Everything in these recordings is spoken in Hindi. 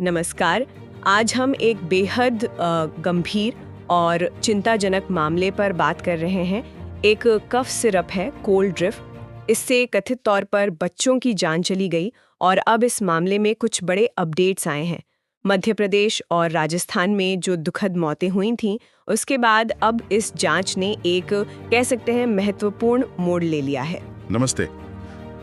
नमस्कार। आज हम एक बेहद गंभीर और चिंताजनक मामले पर बात कर रहे हैं। एक कफ सिरप है कोल्ड ड्रिफ्ट। इससे कथित तौर पर बच्चों की जान चली गई और अब इस मामले में कुछ बड़े अपडेट्स आए हैं। मध्य प्रदेश और राजस्थान में जो दुखद मौतें हुई थीं, उसके बाद अब इस जांच ने एक कह सकते हैं महत्वपूर्ण मोड़ ले लिया है। नमस्ते।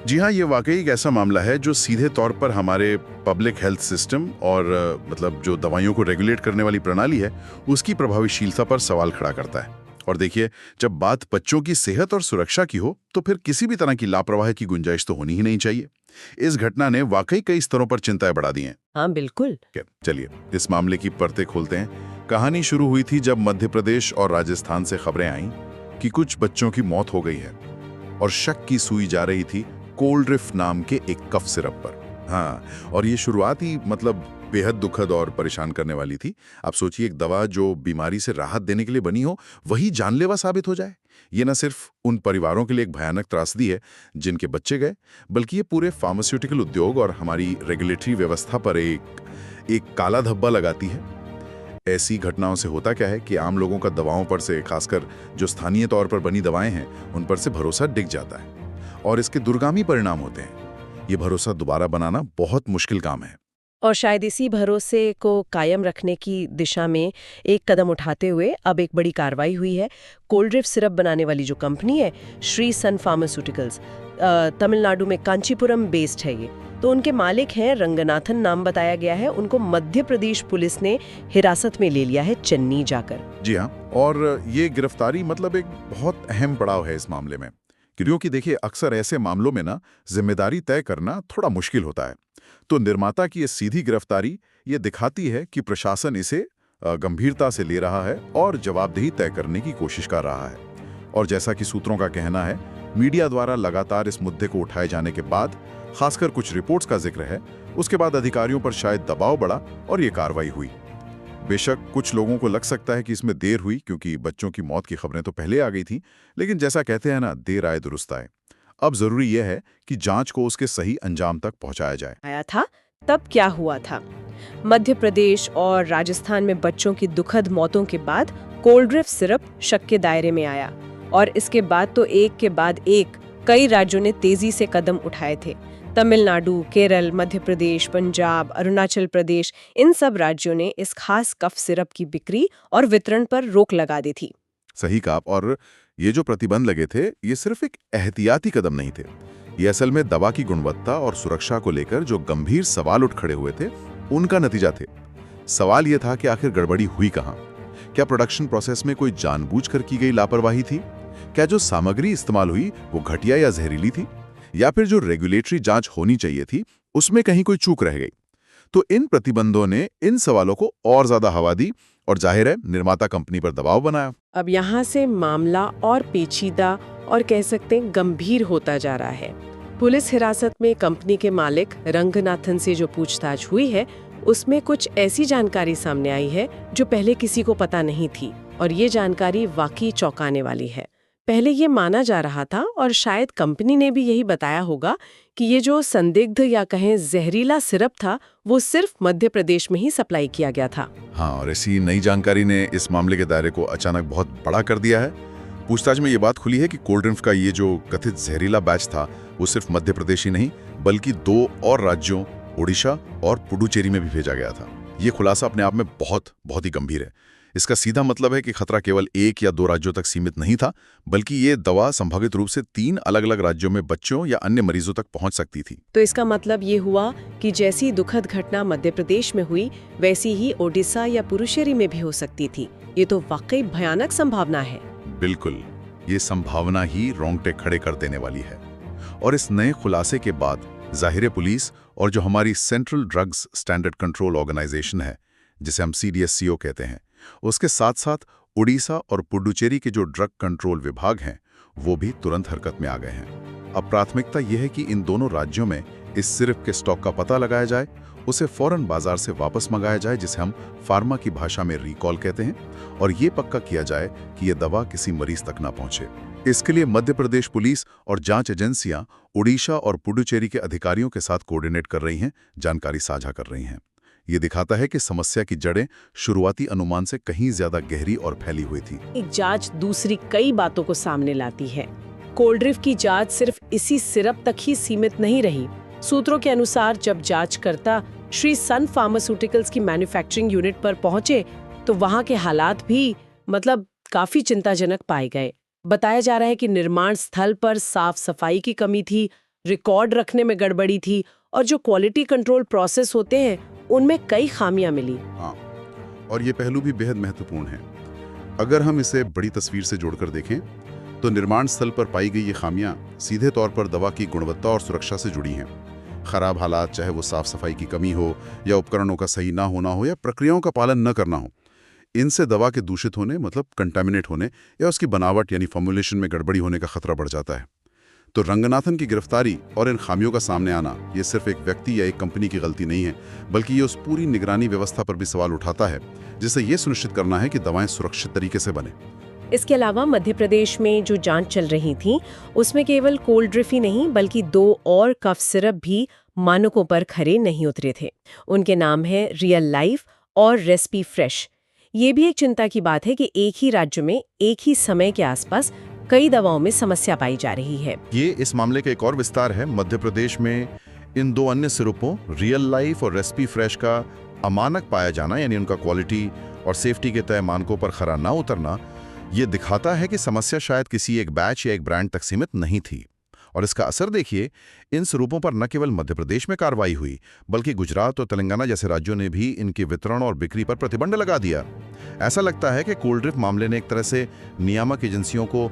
जी हाँ, ये वाकई एक ऐसा मामला है जो सीधे तौर पर हमारे पब्लिक हेल्थ सिस्टम और मतलब जो दवाइयों को रेगुलेट करने वाली प्रणाली है, उसकी प्रभावशीलता पर सवाल खड़ा करता है। और देखिए, जब बात बच्चों की सेहत और सुरक्षा की हो, तो फिर किसी भी तरह की लापरवाही की गुंजाइश तो होनी ही नहीं चाहिए। इस घटना ने वाकई कई स्तरों पर चिंताएं बढ़ा दी हैं। हाँ, बिल्कुल। चलिए, इस मामले की परतें खोलते हैं। कहानी शुरू हुई थी जब मध्य प्रदेश और राजस्थान से खबरें आईं कि कुछ बच्चों की मौत हो गई है और शक की सुई जा रही थी कोल्ड ड्रिफ्ट नाम के एक कफ सिरप पर। हाँ, और ये शुरुआत ही मतलब बेहद दुखद और परेशान करने वाली थी। आप सोचिए, एक दवा जो बीमारी से राहत देने के लिए बनी हो, वही जानलेवा साबित हो जाए। ये न सिर्फ उन परिवारों के लिए एक भयानक त्रासदी है जिनके बच्चे गए, बल्कि ये पूरे फार्मास्यूटिकल उद्योग और हमारी रेगुलेटरी व्यवस्था पर एक काला धब्बा लगाती है। ऐसी घटनाओं से होता क्या है कि आम लोगों का दवाओं पर से, खासकर जो स्थानीय तौर पर बनी दवाएं हैं, उन पर से भरोसा डिग जाता है और इसके दुर्गामी परिणाम होते हैं। ये भरोसा दोबारा बनाना बहुत मुश्किल काम है। और शायद इसी भरोसे को कायम रखने की दिशा में एक कदम उठाते हुए अब एक बड़ी कार्रवाई हुई है। कोल्ड ड्रिफ्ट सिरप बनाने वाली जो कंपनी है, श्री सन फार्मास्यूटिकल्स, तमिलनाडु में कांचीपुरम बेस्ड है ये। तो उनके मालिक हैं रंगनाथन, नाम बताया गया है। उनको मध्य प्रदेश पुलिस ने हिरासत में ले लिया है, चेन्नई जाकर। जी हाँ, और ये गिरफ्तारी मतलब एक बहुत अहम पड़ाव है इस मामले में, क्योंकि देखिए, अक्सर ऐसे मामलों में ना जिम्मेदारी तय करना थोड़ा मुश्किल होता है। तो निर्माता की ये सीधी गिरफ्तारी ये दिखाती है कि प्रशासन इसे गंभीरता से ले रहा है और जवाबदेही तय करने की कोशिश कर रहा है। और जैसा कि सूत्रों का कहना है, मीडिया द्वारा लगातार इस मुद्दे को उठाए जाने के बाद, खासकर कुछ रिपोर्ट्स का जिक्र है, उसके बाद अधिकारियों पर शायद दबाव बढ़ा और ये कार्रवाई हुई। बेशक कुछ लोगों को लग सकता है कि इसमें देर हुई, क्योंकि बच्चों की मौत की खबरें तो पहले आ गई थी, लेकिन जैसा कहते हैं ना, देर आए दुरुस्त आए। अब जरूरी यह है कि जांच को उसके सही अंजाम तक पहुंचाया जाए। आया था, तब क्या हुआ था? मध्य प्रदेश और राजस्थान में बच्चों की दुखद मौतों के बाद कोल्ड ड्रिफ्ट सिरप शक के दायरे में आया और इसके बाद तो एक के बाद एक कई राज्यों ने तेजी से कदम उठाए थे। तमिलनाडु, केरल, मध्य प्रदेश, पंजाब, अरुणाचल प्रदेश, इन सब राज्यों ने इस खास कफ सिरप की बिक्री और वितरण पर रोक लगा दी थी। सही कहा। और ये जो प्रतिबंध लगे थे, ये सिर्फ एक एहतियाती कदम नहीं थे। ये असल में दवा की गुणवत्ता और सुरक्षा को लेकर जो गंभीर सवाल उठ खड़े हुए थे, उनका नतीजा थे। सवाल ये था कि आखिर गड़बड़ी हुई कहाँ? क्या प्रोडक्शन प्रोसेस में कोई जानबूझकर की गई लापरवाही थी? क्या जो सामग्री इस्तेमाल हुई वो घटिया या जहरीली थी? या फिर जो रेगुलेटरी जांच होनी चाहिए थी, उसमें कहीं कोई चूक रह गई? तो इन प्रतिबंधों ने इन सवालों को और ज्यादा हवा दी और जाहिर है निर्माता कंपनी पर दबाव बनाया। अब यहाँ से मामला और पेचीदा और कह सकते हैं गंभीर होता जा रहा है। पुलिस हिरासत में कंपनी के मालिक रंगनाथन से जो पूछताछ हुई है, उसमें कुछ ऐसी जानकारी सामने आई है जो पहले किसी को पता नहीं थी, और ये जानकारी वाकई चौंकाने वाली है। पहले ये माना जा रहा था, और शायद कंपनी ने भी यही बताया होगा, कि ये जो संदिग्ध या कहें जहरीला सिरप था, वो सिर्फ मध्य प्रदेश में ही सप्लाई किया गया था। हाँ, और ऐसी नई जानकारी ने इस मामले के दायरे को अचानक बहुत बड़ा कर दिया है। पूछताछ में ये बात खुली है कि कोल्ड ड्रिफ्ट का ये जो कथित जहरीला बैच था, वो सिर्फ मध्य प्रदेश ही नहीं, बल्कि 2 और राज्यों, ओडिशा और पुडुचेरी में भी भेजा गया था। ये खुलासा अपने आप में बहुत ही गंभीर है। इसका सीधा मतलब है कि खतरा केवल 1 या 2 राज्यों तक सीमित नहीं था, बल्कि ये दवा संभावित रूप से 3 अलग-अलग राज्यों में बच्चों या अन्य मरीजों तक पहुंच सकती थी। तो इसका मतलब ये हुआ कि जैसी दुखद घटना मध्य प्रदेश में हुई, वैसी ही ओडिशा या पुडुचेरी में भी हो सकती थी। ये तो वाकई भयानक संभावना है। बिल्कुल, ये संभावना ही रोंगटे खड़े कर देने वाली है। और इस नए खुलासे के बाद जाहिर पुलिस और जो हमारी central drugs standard control organisation है, जिसे हम CDSCO कहते हैं, उसके साथ साथ उड़ीसा और पुडुचेरी के जो ड्रग कंट्रोल विभाग हैं, वो भी तुरंत हरकत में आ गए हैं। अब प्राथमिकता यह है कि इन दोनों राज्यों में इस सिरप के स्टॉक का पता लगाया जाए, उसे फौरन बाजार से वापस मंगाया जाए, जिसे हम फार्मा की भाषा में रिकॉल कहते हैं, और ये पक्का किया जाए कि यह दवा किसी मरीज तक ना पहुंचे। इसके लिए मध्य प्रदेश पुलिस और जांच एजेंसियां उड़ीसा और पुडुचेरी के अधिकारियों के साथ कोऑर्डिनेट कर रही हैं, जानकारी साझा कर रही हैं। ये दिखाता है कि समस्या की जड़ें शुरुआती अनुमान से कहीं ज्यादा गहरी और फैली हुई थी। एक जांच दूसरी कई बातों को सामने लाती है। कोल्ड ड्रिफ्ट की जांच सिर्फ इसी सिरप तक ही सीमित नहीं रही। सूत्रों के अनुसार जब जांचकर्ता श्री सन फार्मास्यूटिकल्स की मैन्युफैक्चरिंग यूनिट पर पहुंचे तो वहां के हालात भी काफी चिंताजनक पाए गए। बताया जा रहा है कि निर्माण स्थल पर साफ सफाई की कमी थी, रिकॉर्ड रखने में गड़बड़ी थी और जो क्वालिटी कंट्रोल प्रोसेस होते हैं उनमें कई खामियां मिली। हाँ, और ये पहलू भी बेहद महत्वपूर्ण है। अगर हम इसे बड़ी तस्वीर से जोड़कर देखें तो निर्माण स्थल पर पाई गई ये खामियां सीधे तौर पर दवा की गुणवत्ता और सुरक्षा से जुड़ी हैं। खराब हालात, चाहे वो साफ सफाई की कमी हो या उपकरणों का सही ना होना हो या प्रक्रियाओं का पालन न करना हो, इनसे दवा के दूषित होने कंटामिनेट होने या उसकी बनावट यानी फॉर्मुलेशन में गड़बड़ी होने का खतरा बढ़ जाता है। तो रंगनाथन की गिरफ्तारी और इन खामियों का सामने आना ये सिर्फ एक व्यक्ति या एक कंपनी की गलती नहीं है, बल्कि ये उस पूरी निगरानी व्यवस्था पर भी सवाल उठाता है जिससे ये सुनिश्चित करना है कि दवाएं सुरक्षित तरीके से बने। इसके अलावा मध्य प्रदेश में जो जांच चल रही थी उसमें केवल कोल्ड ड्रिफ्ट ही नहीं बल्कि 2 और कफ सिरप भी मानकों पर खरे नहीं उतरे थे। उनके नाम है रियल लाइफ और रेस्पी फ्रेश। ये भी एक चिंता की बात है कि एक ही राज्य में एक ही समय के आसपास कई दवाओं में समस्या पाई जा रही है। ये इस मामले का एक और विस्तार है। मध्य प्रदेश में इन 2 अन्य सिरपों रियल लाइफ और रेस्पी फ्रेश का अमानक पाया जाना, यानी उनका क्वालिटी और सेफ्टी के तय मानकों पर खरा ना उतरना, ये दिखाता है कि समस्या शायद किसी एक बैच या एक ब्रांड तक सीमित नहीं थी। और इसका असर देखिए, इन स्वरूपों पर न केवल मध्य प्रदेश में कार्रवाई हुई बल्कि गुजरात और तेलंगाना जैसे राज्यों ने भी इनके वितरण और बिक्री पर प्रतिबंध लगा दिया। ऐसा लगता है कि कोल्ड ड्रिफ्ट मामले ने एक तरह से नियामक एजेंसियों को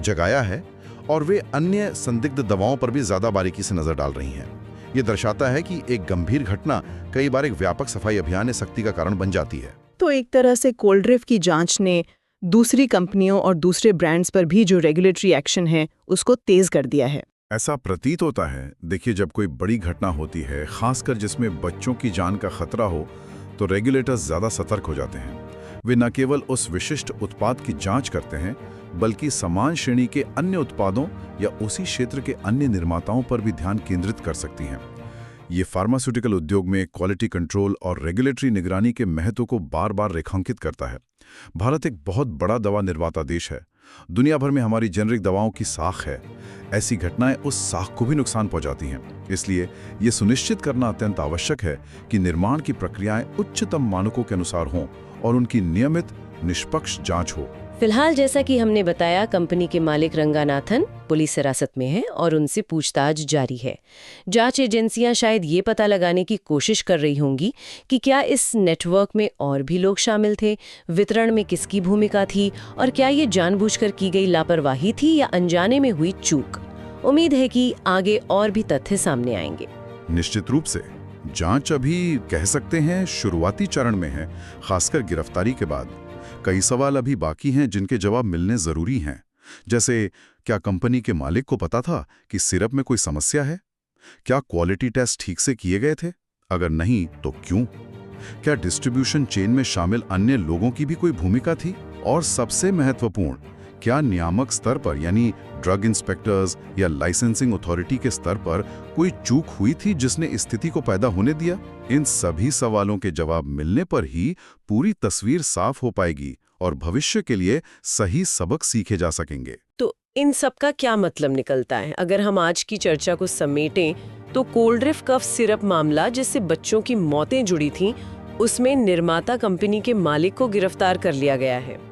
जगाया है और वे अन्य संदिग्ध दवाओं पर भी ज्यादा बारीकी से नजर डाल रही हैं। ये दर्शाता है कि एक गंभीर घटना कई बार एक व्यापक सफाई अभियान या सख्ती का कारण बन जाती है। तो एक तरह से कोल्ड ड्रिफ्ट की जांच ने दूसरी कंपनियों और दूसरे ब्रांड्स पर भी जो रेगुलेटरी एक्शन है उसको तेज कर दिया है। ऐसा प्रतीत होता है। देखिए, जब कोई बड़ी घटना होती है, खासकर जिसमें बच्चों की जान का खतरा हो, तो रेगुलेटर्स ज्यादा सतर्क हो जाते हैं। वे न केवल उस विशिष्ट उत्पाद की जांच करते हैं बल्कि समान श्रेणी के अन्य उत्पादों या उसी क्षेत्र के अन्य निर्माताओं पर भी ध्यान केंद्रित कर सकती हैं। ये फार्मास्यूटिकल उद्योग में क्वालिटी कंट्रोल और रेगुलेटरी निगरानी के महत्व को बार बार रेखांकित करता है। भारत एक बहुत बड़ा दवा निर्माता देश है। दुनिया भर में हमारी जेनरिक दवाओं की साख है। ऐसी घटनाएं उस साख को भी नुकसान पहुंचाती हैं। इसलिए ये सुनिश्चित करना अत्यंत आवश्यक है कि निर्माण की प्रक्रियाएं उच्चतम मानकों के अनुसार हों और उनकी नियमित निष्पक्ष जांच हो। फिलहाल जैसा कि हमने बताया, कंपनी के मालिक रंगनाथन पुलिस हिरासत में हैं और उनसे पूछताछ जारी है। जांच एजेंसियां शायद ये पता लगाने की कोशिश कर रही होंगी कि क्या इस नेटवर्क में और भी लोग शामिल थे, वितरण में किसकी भूमिका थी और क्या ये जानबूझकर की गई लापरवाही थी या अनजाने में हुई चूक। उम्मीद है कि आगे और भी तथ्य सामने आएंगे। निश्चित रूप से जांच अभी कह सकते हैं शुरुआती चरण में है। खासकर गिरफ्तारी के बाद कई सवाल अभी बाकी हैं जिनके जवाब मिलने जरूरी हैं। जैसे, क्या कंपनी के मालिक को पता था कि सिरप में कोई समस्या है? क्या क्वालिटी टेस्ट ठीक से किए गए थे? अगर नहीं तो क्यों? क्या डिस्ट्रीब्यूशन चेन में शामिल अन्य लोगों की भी कोई भूमिका थी? और सबसे महत्वपूर्ण, क्या नियामक स्तर पर यानी ड्रग इंस्पेक्टर्स या लाइसेंसिंग अथॉरिटी के स्तर पर कोई चूक हुई थी जिसने स्थिति को पैदा होने दिया? इन सभी सवालों के जवाब मिलने पर ही पूरी तस्वीर साफ हो पाएगी और भविष्य के लिए सही सबक सीखे जा सकेंगे। तो इन सब का क्या मतलब निकलता है? अगर हम आज की चर्चा को समेटें तो कोल्ड ड्रिफ्ट कफ सिरप मामला जिससे बच्चों की मौतें जुड़ी थीं, उसमें निर्माता कंपनी के मालिक को गिरफ्तार कर लिया गया है।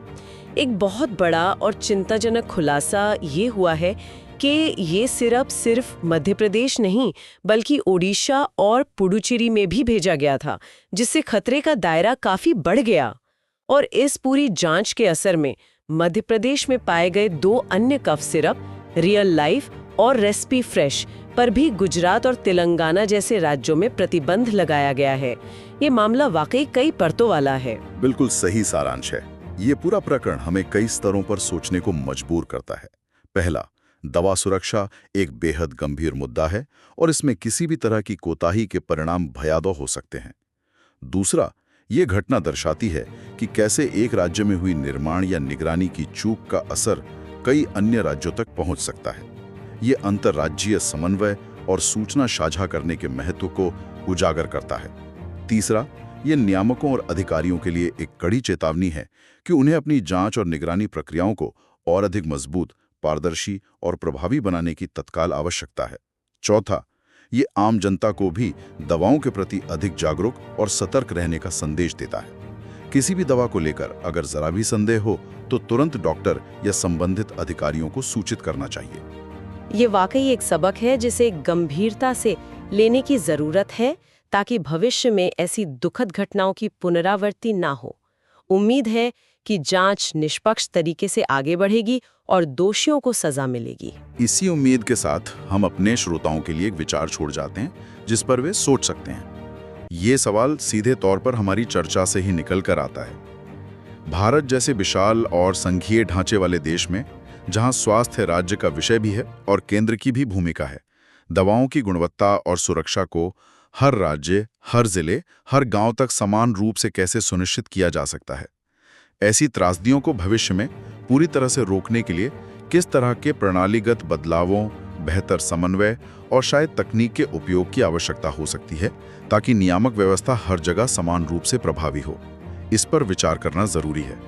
एक बहुत बड़ा और चिंताजनक खुलासा ये हुआ है कि ये सिरप सिर्फ मध्य प्रदेश नहीं बल्कि ओडिशा और पुडुचेरी में भी भेजा गया था, जिससे खतरे का दायरा काफी बढ़ गया। और इस पूरी जांच के असर में मध्य प्रदेश में पाए गए 2 अन्य कफ सिरप, रियल लाइफ और रेस्पी फ्रेश, पर भी गुजरात और तेलंगाना जैसे राज्यों में प्रतिबंध लगाया गया है। ये मामला वाकई कई परतों वाला है। बिल्कुल सही सारांश है। ये पूरा प्रकरण हमें कई स्तरों पर सोचने को मजबूर करता है। पहला, दवा सुरक्षा एक बेहद गंभीर मुद्दा है और इसमें किसी भी तरह की कोताही के परिणाम भयावह हो सकते हैं। दूसरा, ये घटना दर्शाती है कि कैसे एक राज्य में हुई निर्माण या निगरानी की चूक का असर कई अन्य राज्यों तक पहुंच सकता है। ये अंतर्राज्यीय समन्वय और सूचना साझा करने के महत्व को उजागर करता है। तीसरा, ये नियामकों और अधिकारियों के लिए एक कड़ी चेतावनी है कि उन्हें अपनी जांच और निगरानी प्रक्रियाओं को और अधिक मजबूत, पारदर्शी और प्रभावी बनाने की तत्काल आवश्यकता है। चौथा, ये आम जनता को भी दवाओं के प्रति अधिक जागरूक और सतर्क रहने का संदेश देता है। किसी भी दवा को लेकर अगर जरा भी संदेह हो तो तुरंत डॉक्टर या संबंधित अधिकारियों को सूचित करना चाहिए। ये वाकई एक सबक है जिसे गंभीरता से लेने की जरूरत है ताकि भविष्य में ऐसी दुखद घटनाओं की पुनरावृत्ति ना हो। उम्मीद है कि जांच निष्पक्ष तरीके से आगे बढ़ेगी और दोषियों को सजा मिलेगी। इसी उम्मीद के साथ हम अपने श्रोताओं के लिए एक विचार छोड़ जाते हैं जिस पर वे सोच सकते हैं। ये सवाल सीधे तौर पर हमारी चर्चा से ही निकल कर आता है। भारत जैसे विशाल और संघीय ढांचे वाले देश में, जहां स्वास्थ्य राज्य का विषय भी है और केंद्र की भी भूमिका है, दवाओं की गुणवत्ता और सुरक्षा को हर राज्य, हर जिले, हर गांव तक समान रूप से कैसे सुनिश्चित किया जा सकता है? ऐसी त्रासदियों को भविष्य में पूरी तरह से रोकने के लिए किस तरह के प्रणालीगत बदलावों, बेहतर समन्वय और शायद तकनीक के उपयोग की आवश्यकता हो सकती है ताकि नियामक व्यवस्था हर जगह समान रूप से प्रभावी हो? इस पर विचार करना जरूरी है।